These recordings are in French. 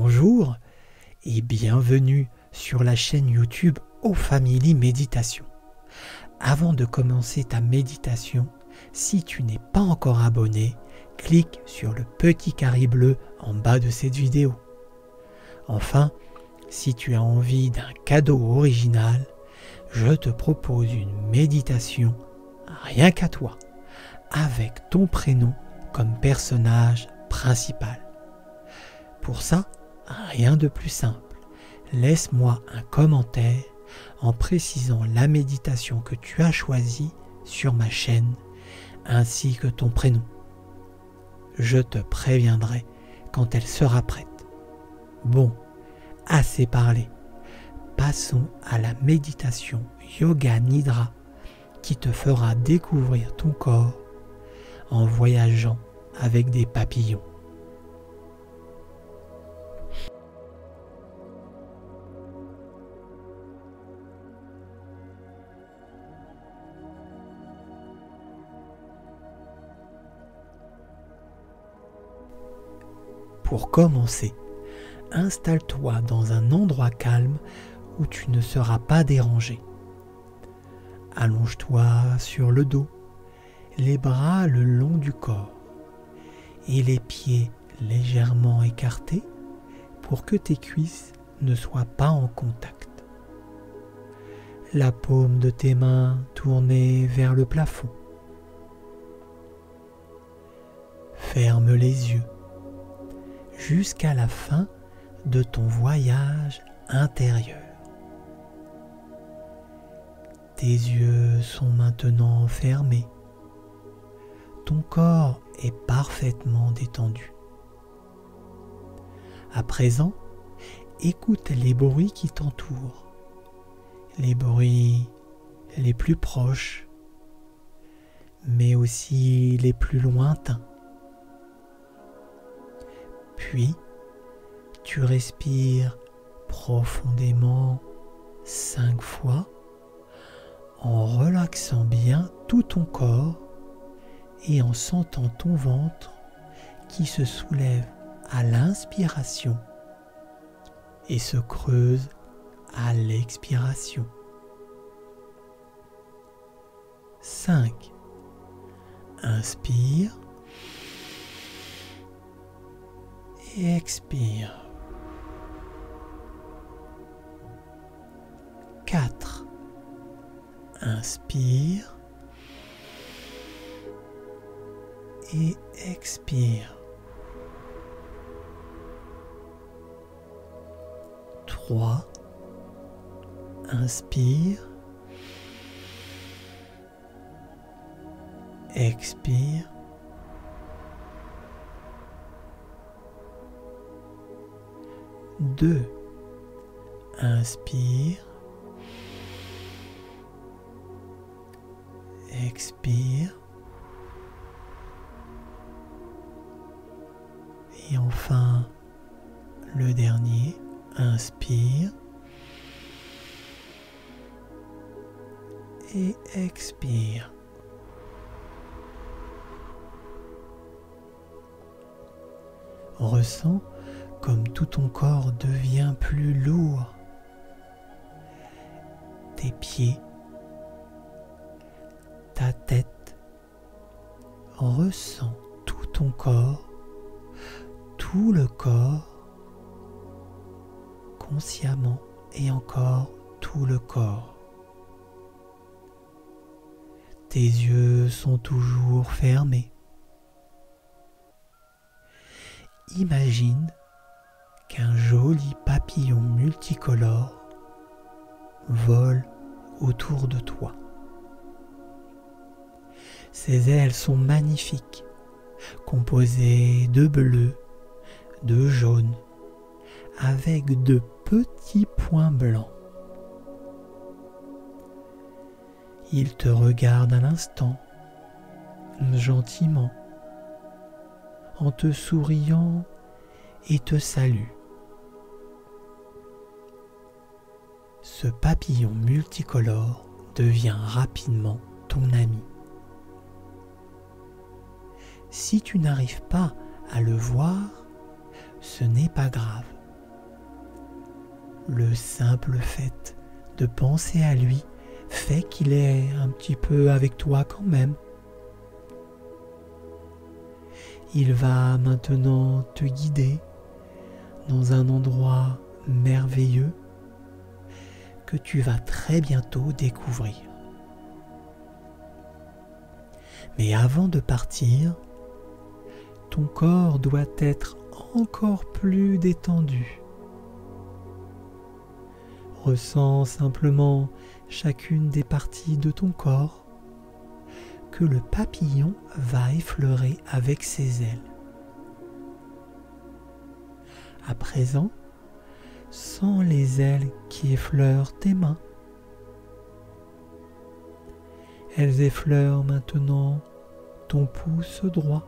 Bonjour et bienvenue sur la chaîne YouTube OhFamily Méditation. Avant de commencer ta méditation, si tu n'es pas encore abonné, clique sur le petit carré bleu en bas de cette vidéo. Enfin, si tu as envie d'un cadeau original, je te propose une méditation rien qu'à toi, avec ton prénom comme personnage principal. Pour ça, rien de plus simple. Laisse-moi un commentaire en précisant la méditation que tu as choisie sur ma chaîne, ainsi que ton prénom. Je te préviendrai quand elle sera prête. Bon, assez parlé. Passons à la méditation Yoga Nidra qui te fera découvrir ton corps en voyageant avec des papillons. Pour commencer, installe-toi dans un endroit calme où tu ne seras pas dérangé. Allonge-toi sur le dos, les bras le long du corps et les pieds légèrement écartés pour que tes cuisses ne soient pas en contact. La paume de tes mains tournée vers le plafond. Ferme les yeux jusqu'à la fin de ton voyage intérieur. Tes yeux sont maintenant fermés. Ton corps est parfaitement détendu. À présent, écoute les bruits qui t'entourent, les bruits les plus proches, mais aussi les plus lointains. Puis, tu respires profondément 5 fois en relaxant bien tout ton corps et en sentant ton ventre qui se soulève à l'inspiration et se creuse à l'expiration. 5. Inspire. Et expire. 4. Inspire et expire. 3. Inspire. Expire. 2. Inspire. Expire. Et enfin, le dernier, inspire. Et expire. Ressens comme tout ton corps devient plus lourd. Tes pieds, ta tête, ressens tout ton corps, tout le corps, consciemment et encore tout le corps. Tes yeux sont toujours fermés. Imagine qu'un joli papillon multicolore vole autour de toi. Ses ailes sont magnifiques, composées de bleu, de jaune, avec de petits points blancs. Il te regarde à l'instant, gentiment, en te souriant et te salue. Ce papillon multicolore devient rapidement ton ami. Si tu n'arrives pas à le voir, ce n'est pas grave. Le simple fait de penser à lui fait qu'il est un petit peu avec toi quand même. Il va maintenant te guider dans un endroit merveilleux que tu vas très bientôt découvrir. Mais avant de partir, ton corps doit être encore plus détendu. Ressens simplement chacune des parties de ton corps que le papillon va effleurer avec ses ailes. À présent, sens les ailes qui effleurent tes mains. Elles effleurent maintenant ton pouce droit.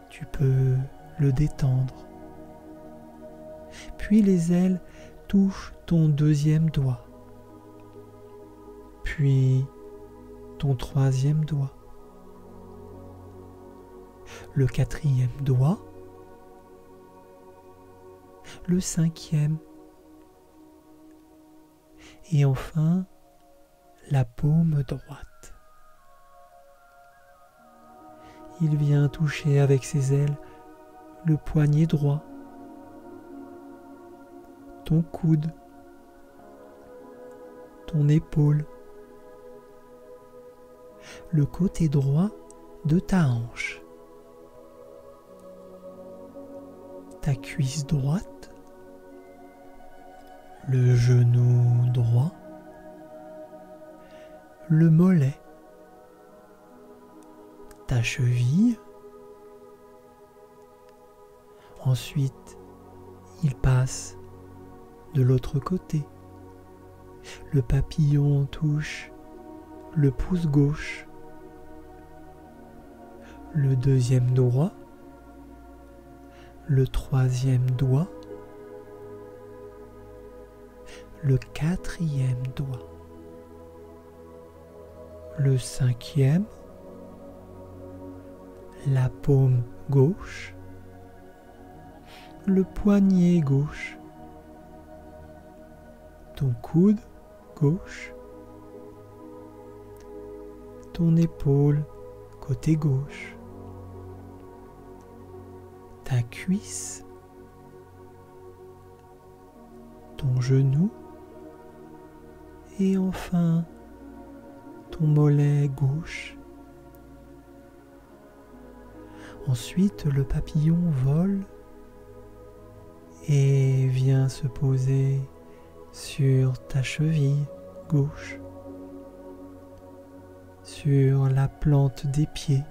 Tu peux le détendre. Puis les ailes touchent ton deuxième doigt. Puis ton troisième doigt. Le quatrième doigt. Le cinquième. Et enfin, la paume droite. Il vient toucher avec ses ailes le poignet droit, ton coude, ton épaule, le côté droit de ta hanche, ta cuisse droite, le genou droit, le mollet, ta cheville. Ensuite, il passe de l'autre côté. Le papillon touche le pouce gauche, le deuxième doigt, le troisième doigt, le quatrième doigt, le cinquième, la paume gauche, le poignet gauche, ton coude gauche, ton épaule côté gauche, ta cuisse, ton genou et enfin ton mollet gauche. Ensuite, le papillon vole et vient se poser sur ta cheville gauche, sur la plante des pieds,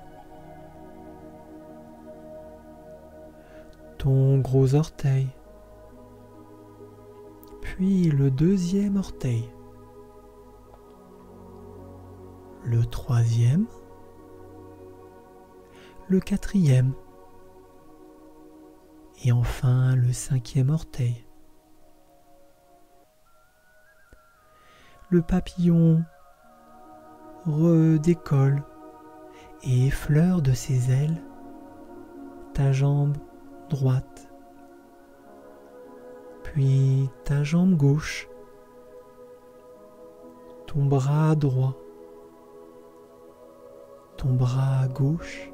ton gros orteil, puis le deuxième orteil, le troisième, le quatrième et enfin le cinquième orteil. Le papillon redécolle et effleure de ses ailes ta jambe droite, puis ta jambe gauche, ton bras droit, ton bras gauche,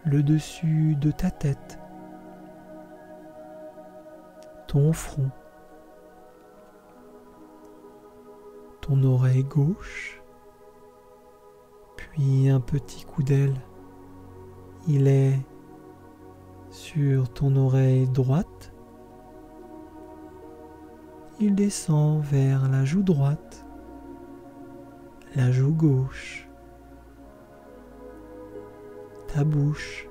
le dessus de ta tête, ton front, ton oreille gauche, puis un petit coup d'aile. Il est sur ton oreille droite. Il descend vers la joue droite, la joue gauche, ta bouche,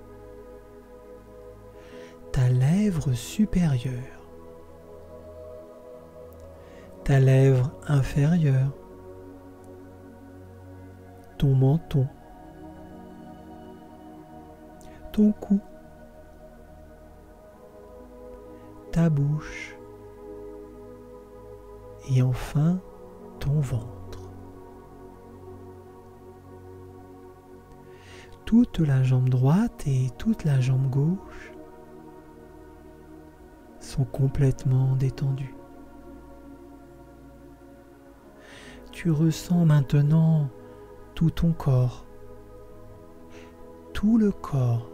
ta lèvre supérieure, ta lèvre inférieure, ton menton, ton cou, ta bouche et enfin ton ventre. toute la jambe droite et toute la jambe gauche sont complètement détendues. Tu ressens maintenant tout ton corps, tout le corps,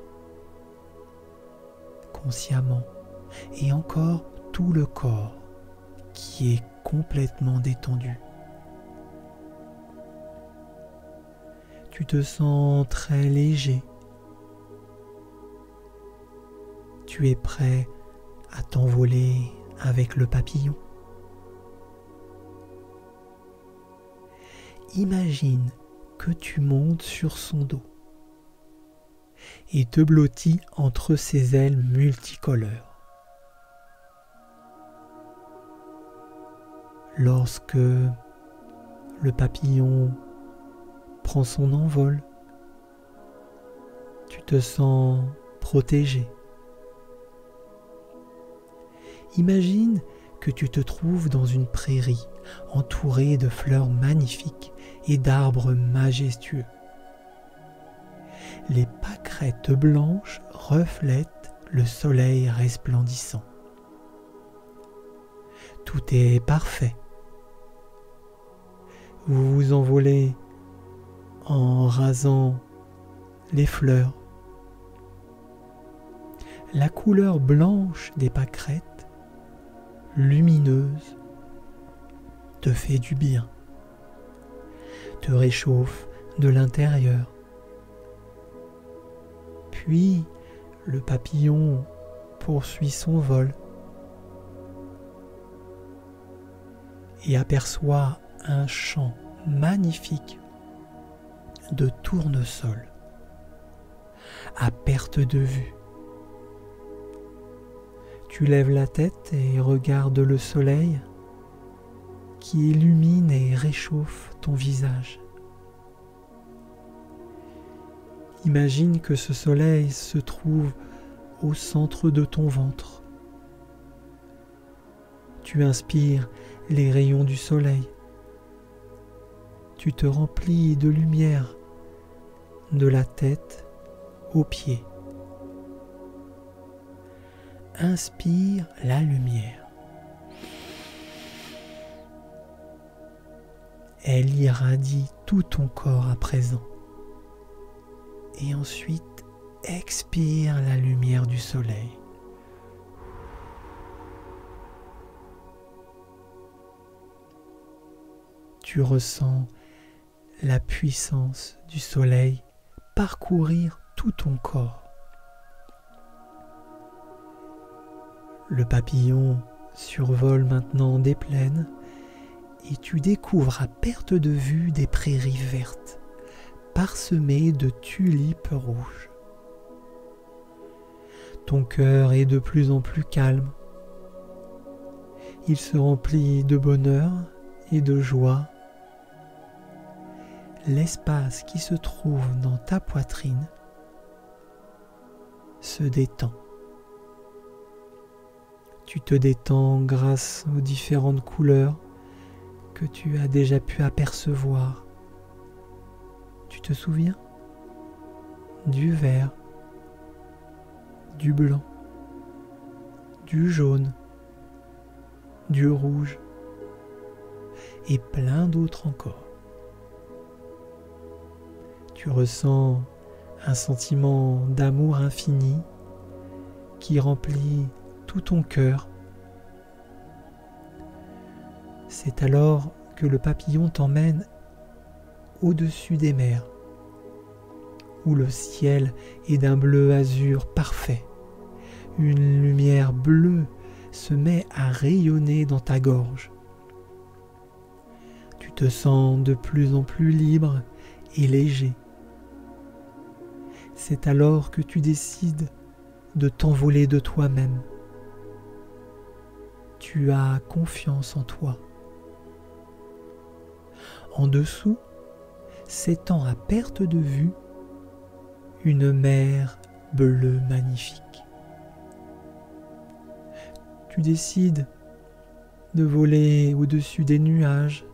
consciemment, et encore tout le corps qui est complètement détendu. Tu te sens très léger. Tu es prêt à t'envoler avec le papillon. Imagine que tu montes sur son dos et te blottis entre ses ailes multicolores. Lorsque le papillon prend son envol, tu te sens protégé. Imagine que tu te trouves dans une prairie entourée de fleurs magnifiques et d'arbres majestueux. Les pâquerettes blanches reflètent le soleil resplendissant. Tout est parfait. Vous vous envolez en rasant les fleurs. La couleur blanche des pâquerettes, lumineuse, te fait du bien, te réchauffe de l'intérieur. Puis le papillon poursuit son vol et aperçoit un champ magnifique de tournesol à perte de vue. Tu lèves la tête et regardes le soleil qui illumine et réchauffe ton visage. Imagine que ce soleil se trouve au centre de ton ventre. Tu inspires les rayons du soleil. Tu te remplis de lumière de la tête aux pieds. Inspire la lumière. Elle irradie tout ton corps à présent. Et ensuite, expire la lumière du soleil. Tu ressens la puissance du soleil parcourir tout ton corps. Le papillon survole maintenant des plaines et tu découvres à perte de vue des prairies vertes, parsemées de tulipes rouges. Ton cœur est de plus en plus calme. Il se remplit de bonheur et de joie. L'espace qui se trouve dans ta poitrine se détend. Tu te détends grâce aux différentes couleurs que tu as déjà pu apercevoir. Tu te souviens? Du vert, du blanc, du jaune, du rouge et plein d'autres encore. Tu ressens un sentiment d'amour infini qui remplit tout ton cœur. C'est alors que le papillon t'emmène au-dessus des mers, où le ciel est d'un bleu azur parfait. Une lumière bleue se met à rayonner dans ta gorge. Tu te sens de plus en plus libre et léger. C'est alors que tu décides de t'envoler de toi-même. Tu as confiance en toi. En dessous, s'étend à perte de vue une mer bleue magnifique. Tu décides de voler au-dessus des nuages,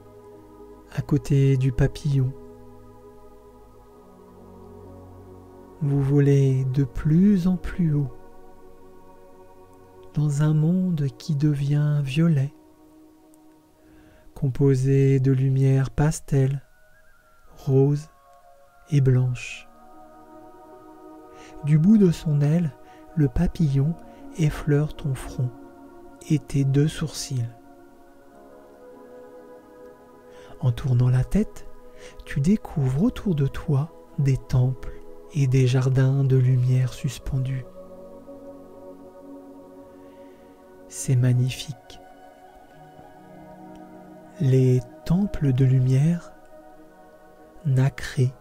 à côté du papillon. Vous volez de plus en plus haut, dans un monde qui devient violet, composé de lumière pastel, rose et blanche. Du bout de son aile, le papillon effleure ton front et tes 2 sourcils. En tournant la tête, tu découvres autour de toi des temples et des jardins de lumière suspendus. C'est magnifique. Les temples de lumière, nacrés,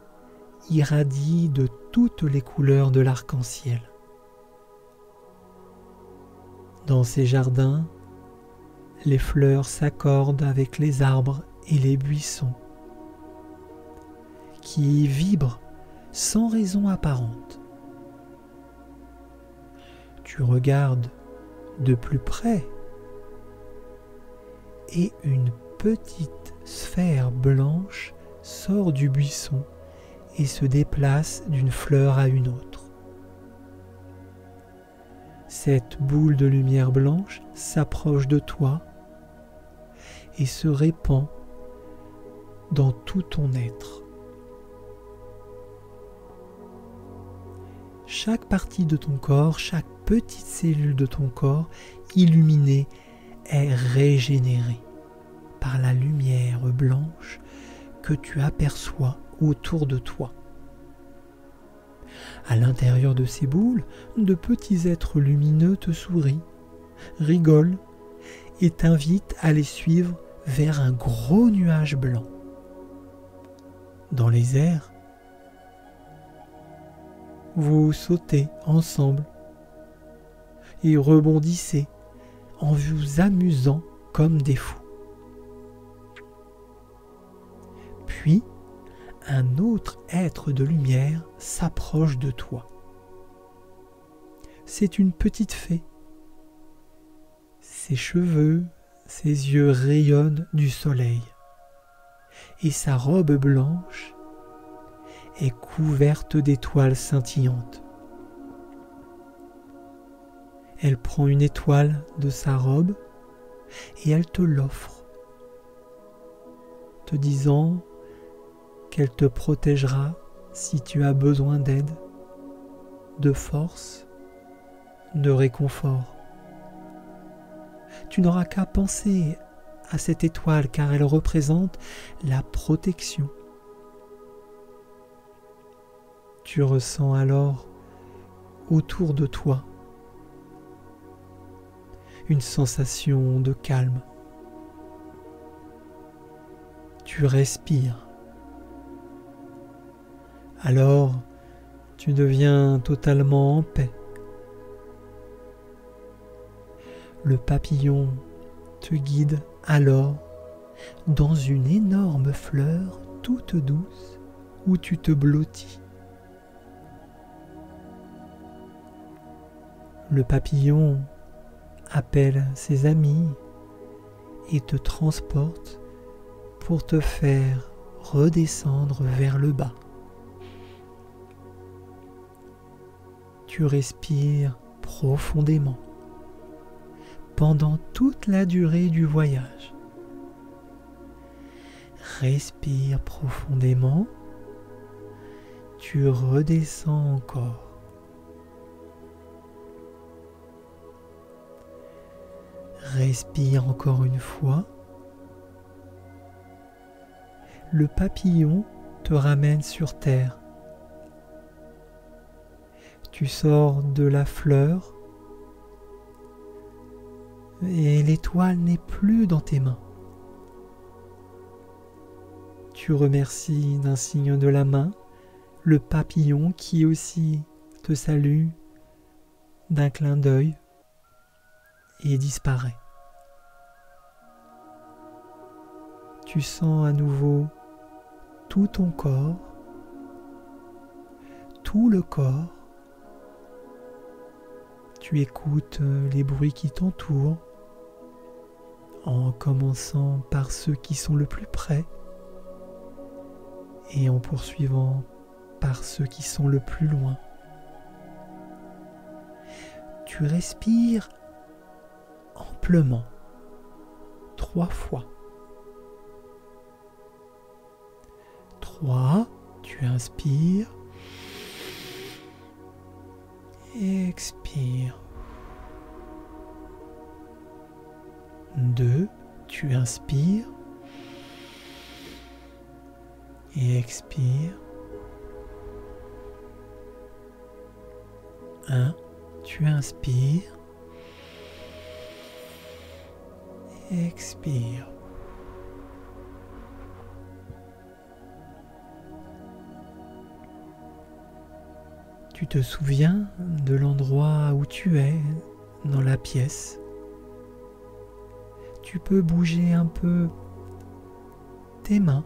irradient de toutes les couleurs de l'arc-en-ciel. Dans ces jardins, les fleurs s'accordent avec les arbres et les buissons, qui vibrent sans raison apparente. Tu regardes de plus près et une petite sphère blanche sort du buisson et se déplace d'une fleur à une autre. Cette boule de lumière blanche s'approche de toi et se répand dans tout ton être. Chaque partie de ton corps, chaque petite cellule de ton corps illuminée est régénérée par la lumière blanche que tu aperçois autour de toi. À l'intérieur de ces boules, de petits êtres lumineux te sourient, rigolent et t'invitent à les suivre vers un gros nuage blanc. Dans les airs, vous sautez ensemble et rebondissez en vous amusant comme des fous. Puis, un autre être de lumière s'approche de toi. C'est une petite fée. Ses cheveux, ses yeux rayonnent du soleil et sa robe blanche est couverte d'étoiles scintillantes. Elle prend une étoile de sa robe et elle te l'offre, te disant qu'elle te protégera si tu as besoin d'aide, de force, de réconfort. Tu n'auras qu'à penser à cette étoile car elle représente la protection. Tu ressens alors autour de toi une sensation de calme. Tu respires. Alors, tu deviens totalement en paix. Le papillon te guide alors dans une énorme fleur toute douce où tu te blottis. Le papillon appelle ses amis et te transporte pour te faire redescendre vers le bas. Tu respires profondément pendant toute la durée du voyage. Respire profondément, tu redescends encore. Respire encore une fois. Le papillon te ramène sur terre. Tu sors de la fleur et l'étoile n'est plus dans tes mains. Tu remercies d'un signe de la main le papillon qui aussi te salue d'un clin d'œil et disparaît. Tu sens à nouveau tout ton corps, tout le corps. Tu écoutes les bruits qui t'entourent, en commençant par ceux qui sont le plus près et en poursuivant par ceux qui sont le plus loin. tu respires amplement 3 fois. 3, tu inspires, expire. 2, tu inspires et expire. 1, tu inspires, expire. Tu te souviens de l'endroit où tu es dans la pièce. Tu peux bouger un peu tes mains,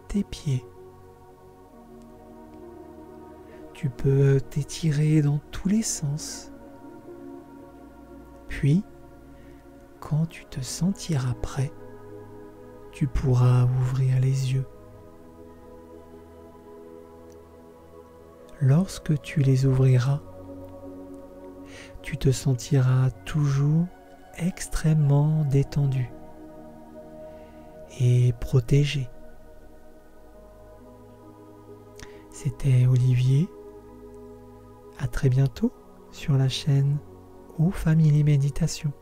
tes pieds. Tu peux t'étirer dans tous les sens. Puis, quand tu te sentiras prêt, tu pourras ouvrir les yeux. Lorsque tu les ouvriras, tu te sentiras toujours extrêmement détendu et protégé. C'était Olivier. À très bientôt sur la chaîne O Family Méditation.